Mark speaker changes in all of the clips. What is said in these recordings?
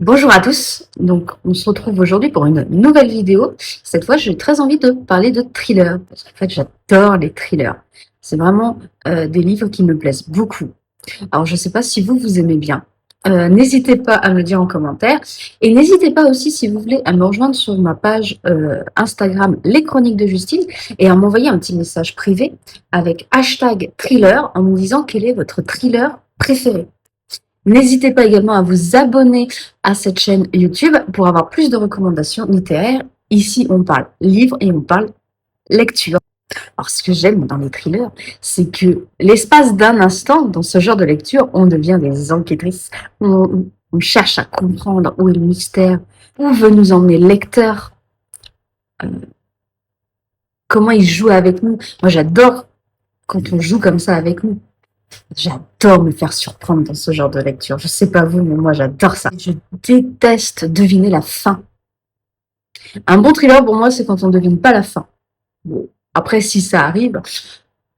Speaker 1: Bonjour à tous, donc on se retrouve aujourd'hui pour une nouvelle vidéo. Cette fois, j'ai très envie de parler de thrillers, parce qu'en fait, j'adore les thrillers. C'est vraiment des livres qui me plaisent beaucoup. Alors, je ne sais pas si vous aimez bien. N'hésitez pas à me le dire en commentaire. Et n'hésitez pas aussi, si vous voulez, à me rejoindre sur ma page Instagram Les Chroniques de Justine et à m'envoyer un petit message privé avec hashtag thriller en me disant quel est votre thriller préféré. N'hésitez pas également à vous abonner à cette chaîne YouTube pour avoir plus de recommandations littéraires. Ici, on parle livre et on parle lecture. Alors, ce que j'aime dans les thrillers, c'est que l'espace d'un instant, dans ce genre de lecture, on devient des enquêtrices. On cherche à comprendre où est le mystère, où veut nous emmener le lecteur, euh, comment il joue avec nous. Moi, j'adore quand on joue comme ça avec nous. J'adore me faire surprendre dans ce genre de lecture. Je sais pas vous, mais moi j'adore ça. Je déteste deviner la fin. Un bon thriller pour moi, c'est quand on ne devine pas la fin. Bon. Après, si ça arrive,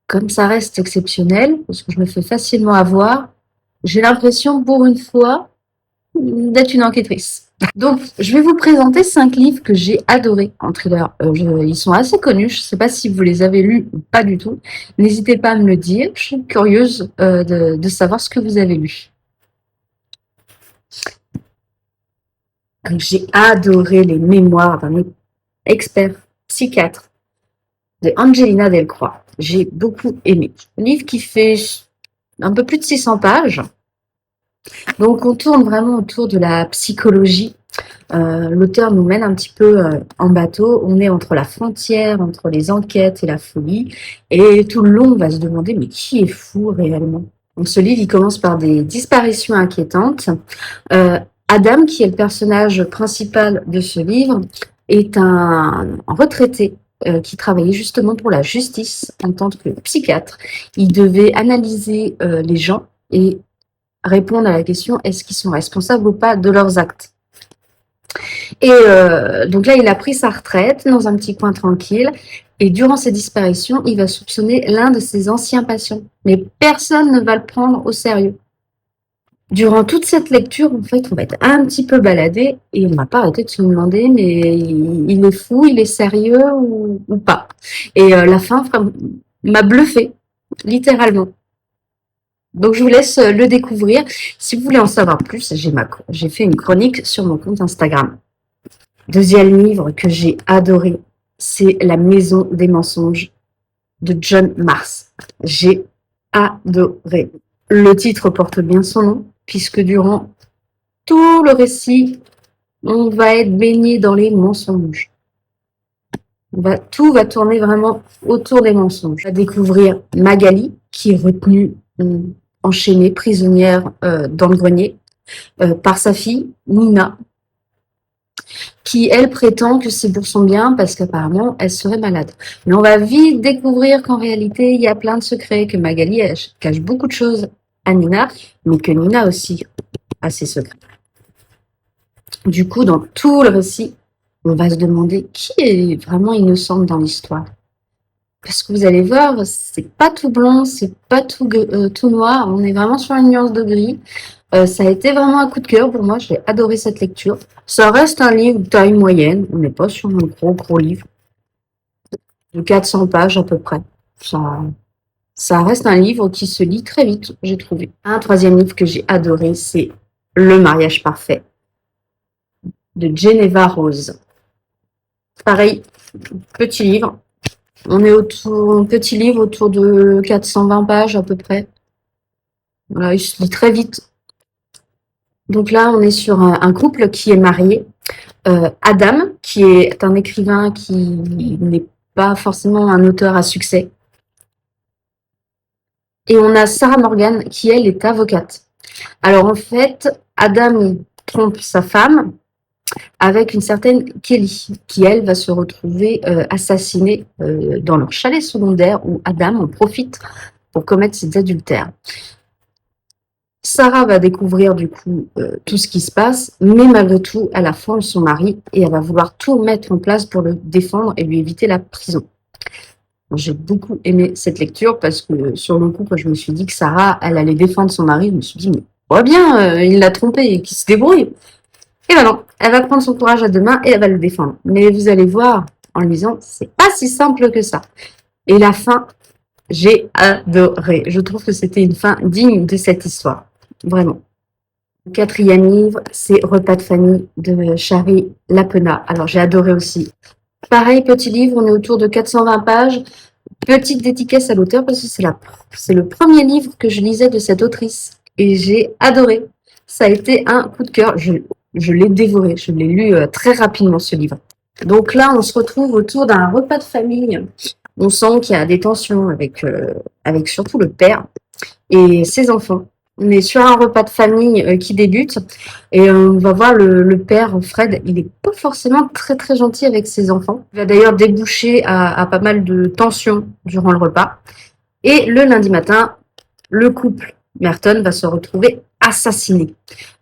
Speaker 1: comme ça reste exceptionnel, parce que je me fais facilement avoir, j'ai l'impression pour une fois d'être une enquêtrice. Donc, je vais vous présenter 5 livres que j'ai adorés en thriller. Ils sont assez connus, je ne sais pas si vous les avez lus ou pas du tout. N'hésitez pas à me le dire, je suis curieuse de savoir ce que vous avez lu. Donc, j'ai adoré les mémoires d'un expert psychiatre de Angelina Delcroix. J'ai beaucoup aimé. Un livre qui fait un peu plus de 600 pages. Donc, on tourne vraiment autour de la psychologie. L'auteur nous mène un petit peu en bateau. On est entre la frontière, entre les enquêtes et la folie. Et tout le long, on va se demander, mais qui est fou réellement? Donc, ce livre, il commence par des disparitions inquiétantes. Adam, qui est le personnage principal de ce livre, est un retraité qui travaillait justement pour la justice en tant que psychiatre. Il devait analyser les gens et répondre à la question est-ce qu'ils sont responsables ou pas de leurs actes. Et donc là, il a pris sa retraite dans un petit coin tranquille. Et durant ses disparitions, il va soupçonner l'un de ses anciens patients. Mais personne ne va le prendre au sérieux. Durant toute cette lecture, en fait, on va être un petit peu baladé et on ne va pas arrêter de se demander mais il est fou, il est sérieux ou pas. Et la fin m'a bluffé, littéralement. Donc je vous laisse le découvrir. Si vous voulez en savoir plus, j'ai fait une chronique sur mon compte Instagram. Deuxième livre que j'ai adoré, c'est La Maison des mensonges de John Marrs. J'ai adoré. Le titre porte bien son nom, puisque durant tout le récit, on va être baigné dans les mensonges. Tout va tourner vraiment autour des mensonges. On va découvrir Magali, qui est retenue, enchaînée, prisonnière dans le grenier, par sa fille, Nina, qui, elle, prétend que c'est pour son bien parce qu'apparemment, elle serait malade. Mais on va vite découvrir qu'en réalité, il y a plein de secrets, que Magali cache beaucoup de choses à Nina, mais que Nina aussi a ses secrets. Du coup, dans tout le récit, on va se demander qui est vraiment innocente dans l'histoire. Parce que vous allez voir, c'est pas tout blanc, c'est pas tout noir, on est vraiment sur une nuance de gris. Ça a été vraiment un coup de cœur pour moi, j'ai adoré cette lecture. Ça reste un livre de taille moyenne, on n'est pas sur un gros livre, de 400 pages à peu près. Ça reste un livre qui se lit très vite, j'ai trouvé. Un troisième livre que j'ai adoré, c'est Le mariage parfait de Geneva Rose. Pareil, petit livre. On est petit livre autour de 420 pages à peu près. Voilà, il se lit très vite. Donc là, on est sur un couple qui est marié. Adam, qui est un écrivain qui n'est pas forcément un auteur à succès. Et on a Sarah Morgan, qui elle est avocate. Alors en fait, Adam trompe sa femme avec une certaine Kelly, qui elle va se retrouver assassinée dans leur chalet secondaire où Adam en profite pour commettre ses adultères. Sarah va découvrir du coup tout ce qui se passe, mais malgré tout, elle affronte son mari et elle va vouloir tout mettre en place pour le défendre et lui éviter la prison. J'ai beaucoup aimé cette lecture parce que sur le coup, quand je me suis dit que Sarah, elle allait défendre son mari, je me suis dit, mais oh bien, il l'a trompée et qu'il se débrouille. Et ben non, elle va prendre son courage à deux mains et elle va le défendre. Mais vous allez voir, en le lisant, c'est pas si simple que ça. Et la fin, j'ai adoré. Je trouve que c'était une fin digne de cette histoire. Vraiment. Le quatrième livre, c'est Repas de famille de Shari Lapena. Alors, j'ai adoré aussi. Pareil, petit livre, on est autour de 420 pages. Petite dédicace à l'auteur parce que c'est le premier livre que je lisais de cette autrice. Et j'ai adoré. Ça a été un coup de cœur. Je l'ai dévoré. Je l'ai lu très rapidement, ce livre. Donc là, on se retrouve autour d'un repas de famille. On sent qu'il y a des tensions avec surtout le père et ses enfants. On est sur un repas de famille qui débute et on va voir le père Fred. Il n'est pas forcément très très gentil avec ses enfants. Il va d'ailleurs déboucher à pas mal de tensions durant le repas. Et le lundi matin, le couple Merton va se retrouver assassiné.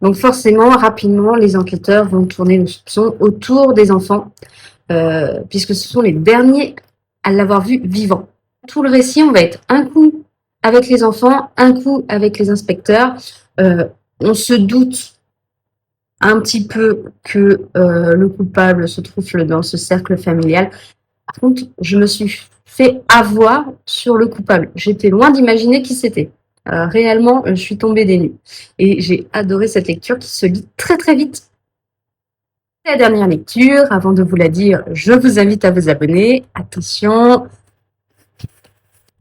Speaker 1: Donc forcément, rapidement, les enquêteurs vont tourner le soupçon autour des enfants puisque ce sont les derniers à l'avoir vu vivant. Tout le récit, on va être un coup avec les enfants, un coup avec les inspecteurs. On se doute un petit peu que le coupable se trouve dans ce cercle familial. Par contre, je me suis fait avoir sur le coupable. J'étais loin d'imaginer qui c'était. Réellement, je suis tombée des nues. Et j'ai adoré cette lecture qui se lit très très vite. La dernière lecture, avant de vous la dire, je vous invite à vous abonner. Attention,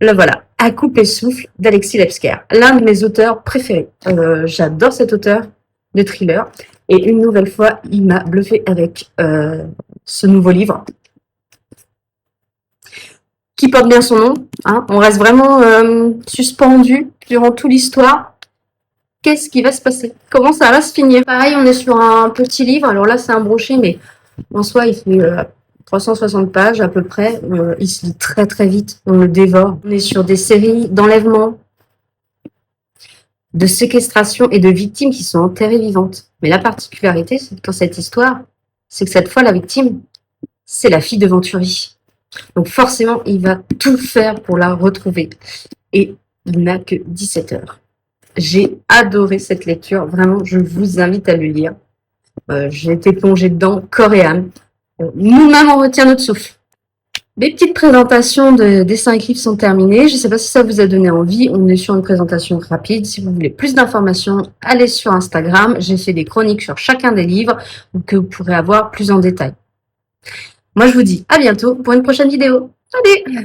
Speaker 1: le voilà, À couper souffle d'Alexis Lepsker, l'un de mes auteurs préférés. J'adore cet auteur de thriller. Et une nouvelle fois, il m'a bluffé avec ce nouveau livre qui porte bien son nom. Hein. On reste vraiment suspendu durant toute l'histoire. Qu'est-ce qui va se passer? Comment ça va se finir? Pareil, on est sur un petit livre. Alors là, c'est un brochet, mais en soi, il fait 360 pages à peu près. Il se lit très très vite. On le dévore. On est sur des séries d'enlèvement, de séquestration et de victimes qui sont enterrées vivantes. Mais la particularité dans cette histoire, c'est que cette fois, la victime, c'est la fille de Venturi. Donc forcément, il va tout faire pour la retrouver. Et il n'a que 17 heures. J'ai adoré cette lecture. Vraiment, je vous invite à le lire. J'ai été plongée dedans, corps et âme. Nous-mêmes, on retient notre souffle. Les petites présentations des 5 livres sont terminées. Je ne sais pas si ça vous a donné envie. On est sur une présentation rapide. Si vous voulez plus d'informations, allez sur Instagram. J'ai fait des chroniques sur chacun des livres que vous pourrez avoir plus en détail. Moi, je vous dis à bientôt pour une prochaine vidéo. Salut!